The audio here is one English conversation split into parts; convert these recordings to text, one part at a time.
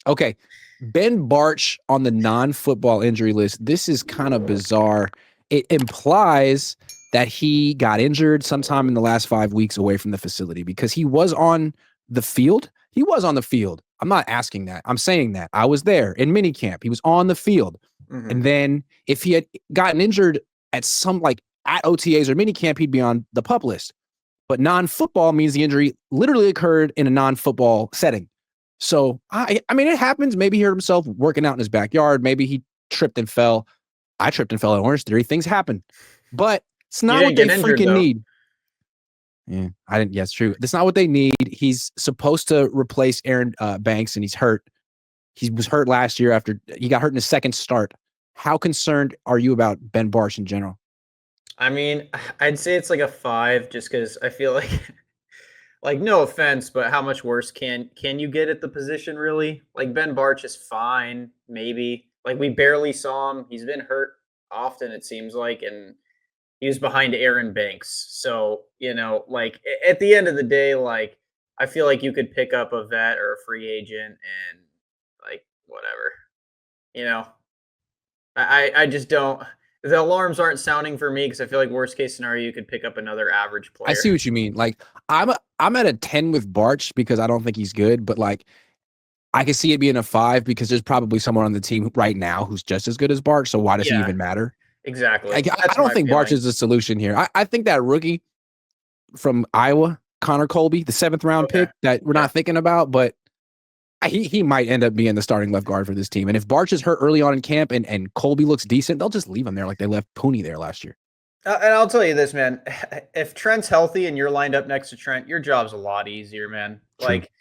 Okay. Ben Bartch on the non-football injury list. This is kind of bizarre. It implies that he got injured sometime in the last 5 weeks away from the facility because he was on the field. He was on the field. I'm not asking that. I'm saying that. I was there in minicamp. He was on the field. Hmm. And then if he had gotten injured at at OTAs or minicamp, he'd be on the pup list. But non-football means the injury literally occurred in a non-football setting. So I mean, it happens. Maybe he hurt himself working out in his backyard. Maybe he tripped and fell. I tripped and fell at Orange Theory. Things happen, but it's You not didn't what they get injured freaking though. need. Yeah, I didn't. Yeah, it's true. That's not what they need. He's supposed to replace Aaron Banks, and he's hurt. He was hurt last year after he got hurt in his second start. How concerned are you about Ben Bartch in general? I mean, I'd say it's like a 5 just because I feel like like no offense, but how much worse can you get at the position really? Like Ben Bartch is fine, maybe. Like we barely saw him. He's been hurt often, it seems like, and he was behind Aaron Banks. So, like at the end of the day, like I feel like you could pick up a vet or a free agent and like whatever. You know, I just don't. The alarms aren't sounding for me because I feel like worst case scenario you could pick up another average I player. see what you mean. Like I'm at a 10 with Bartch because I don't think he's good, but like I can see it being a 5 because there's probably someone on the team right now who's just as good as Bartch. So why does he Yeah, even matter? exactly. I That's don't my think Bartch feeling. is the solution here. I think that rookie from Iowa, Connor Colby, the 7th round Okay. pick that we're Yeah. not thinking about, but he might end up being the starting left guard for this team. And if Bartch is hurt early on in camp and Colby looks decent, they'll just leave him there like they left Pooney there last year. And I'll tell you this, man. If Trent's healthy and you're lined up next to Trent, your job's a lot easier, man. True. Like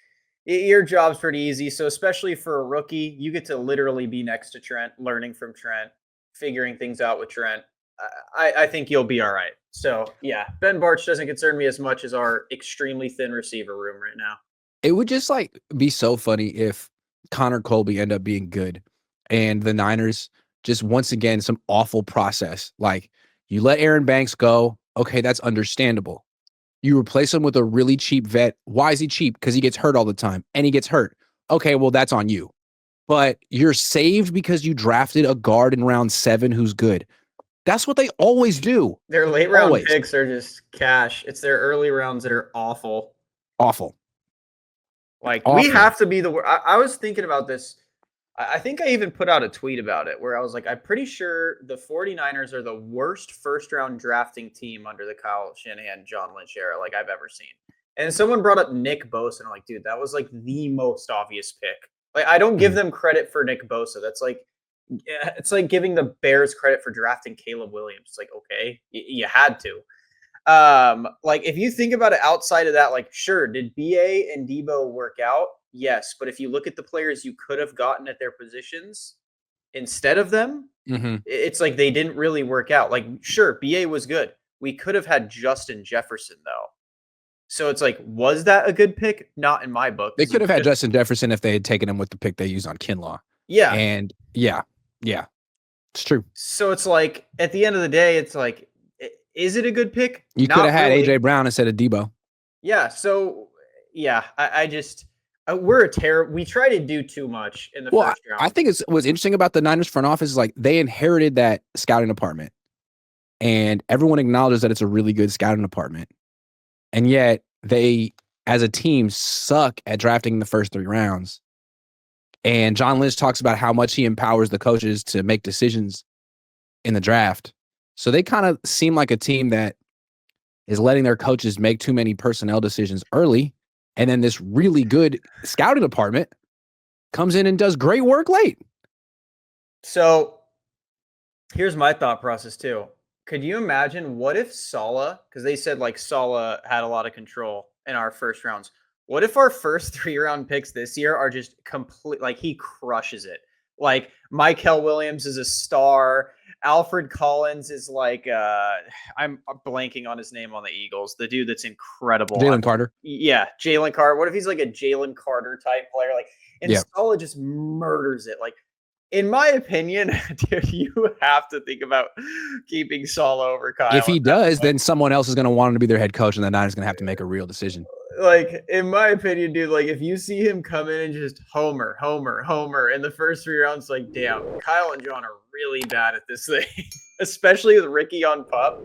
your job's pretty easy. So especially for a rookie, you get to literally be next to Trent, learning from Trent, figuring things out with Trent. I think you'll be all right. So yeah, Ben Bartch doesn't concern me as much as our extremely thin receiver room right now. It would just like be so funny if Connor Colby ended up being good and the Niners just once again some awful process. Like you let Aaron Banks go. Okay, that's understandable. You replace him with a really cheap vet. Why is he cheap? Because he gets hurt all the time and he gets hurt. Okay, well, that's on you. But you're saved because you drafted a guard in round 7 who's good. That's what they always do. Their late round Always. picks are just cash. It's their early rounds that are awful. Awful. Like we Awful. have to be the. I was thinking about this. I think I even put out a tweet about it where I was like, I'm pretty sure the 49ers are the worst first round drafting team under the Kyle Shanahan, John Lynch era like I've ever seen. And someone brought up Nick Bosa, and I'm like, dude, that was like the most obvious pick. Like, I don't give Mm. them credit for Nick Bosa. That's like, it's like giving the Bears credit for drafting Caleb Williams. It's like, okay, you had to. Like if you think about it outside of that, like sure, did BA and Debo work out? Yes, but if you look at the players you could have gotten at their positions instead of them, Mm-hmm. it's like they didn't really work out. Like sure, BA was good. We could have had Justin Jefferson though. So it's like, was that a good pick? Not in my book. They Because you could have had could have, Justin Jefferson if they had taken him with the pick they used on Kinlaw. yeah. And yeah, yeah, it's true. So it's like at the end of the day, it's like, is it a good pick? You could have Not had really. AJ Brown instead of Debo. Yeah. So yeah, I just we're a terror. We try to do too much in the Well, first I round. think what's interesting about the Niners front office is like they inherited that scouting department, and everyone acknowledges that it's a really good scouting department, and yet they, as a team, suck at drafting the first 3 rounds. And John Lynch talks about how much he empowers the coaches to make decisions in the draft. So they kind of seem like a team that is letting their coaches make too many personnel decisions early, and then this really good scouting department comes in and does great work late. So here's my thought process too. Could you imagine what if Sala, because they said like Sala had a lot of control in our first rounds. What if our first 3 round picks this year are just complete, like he crushes it? Like Michael Williams is a star. Alfred Collins is like, I'm blanking on his name on the Eagles. The dude that's incredible. Jalen Carter. Yeah, Jalen Carter. What if he's like a Jalen Carter type player? Like, and Yeah. Sala just murders it. Like, in my opinion, dude, you have to think about keeping Sala over Kyle. If he does, then someone else is going to want him to be their head coach, and the Niners going to have to make a real decision. Like, in my opinion, dude, like if you see him come in and just homer in the first 3 rounds, like, damn, Kyle and John are really bad at this thing, especially with Ricky on pup.